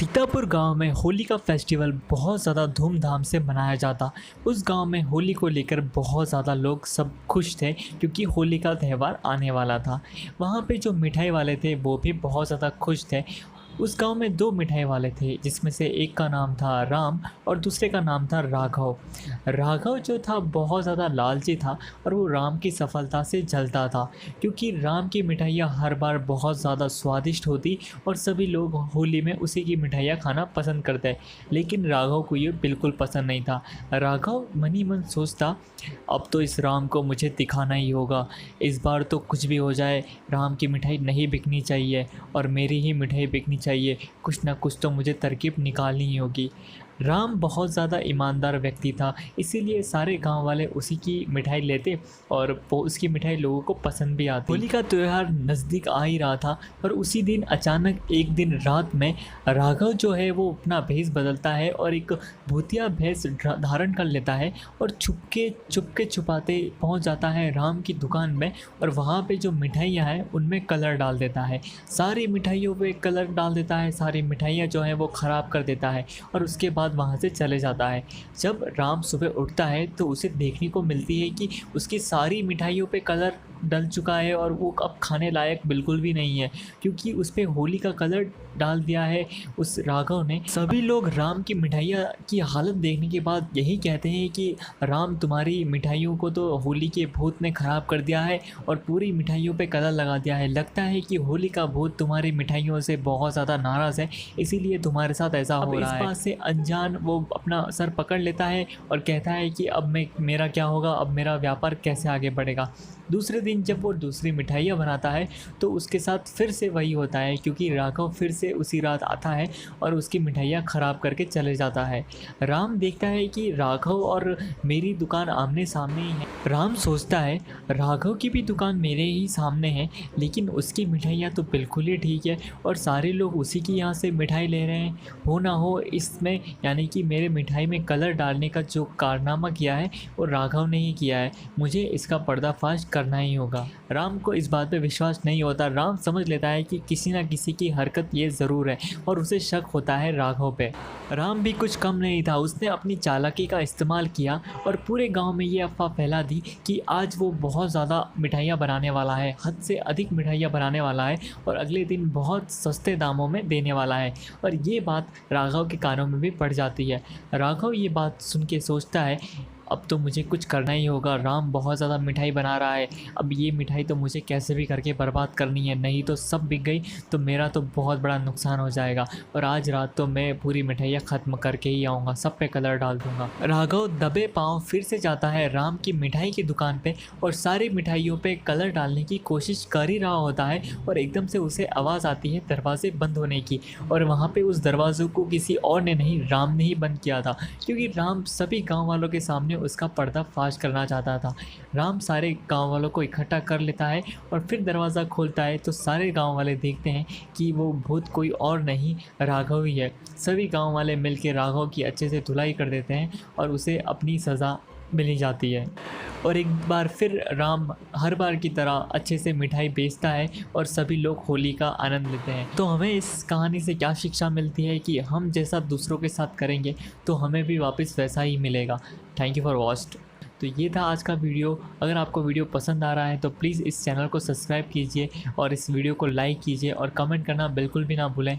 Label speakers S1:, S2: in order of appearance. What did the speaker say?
S1: सीतापुर गांव में होली का फेस्टिवल बहुत ज़्यादा धूमधाम से मनाया जाता। उस गांव में होली को लेकर बहुत ज़्यादा लोग सब खुश थे क्योंकि होली का त्यौहार आने वाला था। वहाँ पे जो मिठाई वाले थे वो भी बहुत ज़्यादा खुश थे। उस गांव में दो मिठाई वाले थे जिसमें से एक का नाम था राम और दूसरे का नाम था राघव। राघव जो था बहुत ज़्यादा लालची था और वो राम की सफलता से जलता था क्योंकि राम की मिठाइयाँ हर बार बहुत ज़्यादा स्वादिष्ट होती और सभी लोग होली में उसी की मिठाइयाँ खाना पसंद करते। लेकिन राघव को ये बिल्कुल पसंद नहीं था। राघव मन ही मन सोचता, अब तो इस राम को मुझे दिखाना ही होगा। इस बार तो कुछ भी हो जाए, राम की मिठाई नहीं बिकनी चाहिए और मेरी ही मिठाई बिकनी चाहिए। कुछ ना कुछ तो मुझे तरकीब निकालनी ही होगी। राम बहुत ज़्यादा ईमानदार व्यक्ति था, इसीलिए सारे गांव वाले उसी की मिठाई लेते और वो उसकी मिठाई लोगों को पसंद भी आती। होली का त्यौहार नज़दीक आ ही रहा था पर उसी दिन अचानक एक दिन रात में राघव जो है वो अपना भेष बदलता है और एक भूतिया भेष धारण कर लेता है और चुपके छुपाते पहुंच जाता है राम की दुकान में और वहाँ पे जो मिठाइयाँ हैं उनमें कलर डाल देता है। सारी मिठाइयों पे कलर डाल देता है, सारी मिठाइयाँ जो हैं वो ख़राब कर देता है और उसके बाद वहाँ से चले जाता है। जब राम सुबह उठता है तो उसे देखने को मिलती है कि उसकी सारी मिठाइयों पे कलर डल चुका है और वो अब खाने लायक बिल्कुल भी नहीं है क्योंकि उस पर होली का कलर डाल दिया है उस राघव ने। सभी लोग राम की मिठाइयाँ की हालत देखने के बाद यही कहते हैं कि राम, तुम्हारी मिठाइयों को तो होली के भूत ने ख़राब कर दिया है और पूरी मिठाइयों पे कलर लगा दिया है। लगता है कि होली का भूत तुम्हारी मिठाइयों से बहुत ज़्यादा नाराज़ है, इसीलिए तुम्हारे साथ ऐसा हो रहा है। इस बात से अनजान वो अपना सर पकड़ लेता है और कहता है कि अब मेरा क्या होगा, अब मेरा व्यापार कैसे आगे बढ़ेगा। दूसरे दिन जब वो दूसरी मिठाइयाँ बनाता है तो उसके साथ फिर से वही होता है क्योंकि राघव फिर से उसी रात आता है और उसकी मिठाइयाँ ख़राब करके चले जाता है। राम देखता है कि राघव और मेरी दुकान आमने सामने ही है। राम सोचता है राघव की भी दुकान मेरे ही सामने है लेकिन उसकी मिठाइयाँ तो बिल्कुल ही ठीक है और सारे लोग उसी की यहाँ से मिठाई ले रहे हैं। हो ना हो इसमें, यानी कि मेरे मिठाई में कलर डालने का जो कारनामा किया है वो राघव ने ही किया है। मुझे इसका पर्दाफाश करना ही होगा। राम को इस बात पे विश्वास नहीं होता। राम समझ लेता है कि किसी ना किसी की हरकत ये ज़रूर है और उसे शक होता है राघव पे। राम भी कुछ कम नहीं था, उसने अपनी चालाकी का इस्तेमाल किया और पूरे गांव में ये अफवाह फैला दी कि आज वो बहुत ज़्यादा मिठाइयाँ बनाने वाला है, हद से अधिक मिठाइयाँ बनाने वाला है और अगले दिन बहुत सस्ते दामों में देने वाला है। और ये बात राघव के कानों में भी पड़ जाती है। राघव ये बात सुन के सोचता है, अब तो मुझे कुछ करना ही होगा। राम बहुत ज़्यादा मिठाई बना रहा है, अब ये मिठाई तो मुझे कैसे भी करके बर्बाद करनी है, नहीं तो सब बिक गई तो मेरा तो बहुत बड़ा नुकसान हो जाएगा और आज रात तो मैं पूरी मिठाइयाँ ख़त्म करके ही आऊँगा, सब पे कलर डाल दूँगा। राघव दबे पाँव फिर से जाता है राम की मिठाई की दुकान पे और सारी मिठाइयों पे कलर डालने की कोशिश कर ही रहा होता है और एकदम से उसे आवाज़ आती है दरवाजे बंद होने की। और वहाँ पर उस दरवाज़ों को किसी और ने नहीं, राम ने ही बंद किया था क्योंकि राम सभी गाँव वालों के सामने उसका पर्दाफाश करना चाहता था। राम सारे गांव वालों को इकट्ठा कर लेता है और फिर दरवाज़ा खोलता है तो सारे गांव वाले देखते हैं कि वो भूत कोई और नहीं, राघव ही है। सभी गांव वाले मिलकर राघव की अच्छे से धुलाई कर देते हैं और उसे अपनी सज़ा मिल जाती है। और एक बार फिर राम हर बार की तरह अच्छे से मिठाई बेचता है और सभी लोग होली का आनंद लेते हैं। तो हमें इस कहानी से क्या शिक्षा मिलती है कि हम जैसा दूसरों के साथ करेंगे तो हमें भी वापस वैसा ही मिलेगा। Thank you for watched. तो ये था आज का वीडियो। अगर आपको वीडियो पसंद आ रहा है तो प्लीज़ इस चैनल को सब्सक्राइब कीजिए और इस वीडियो को लाइक कीजिए और कमेंट करना बिल्कुल भी ना भूलें।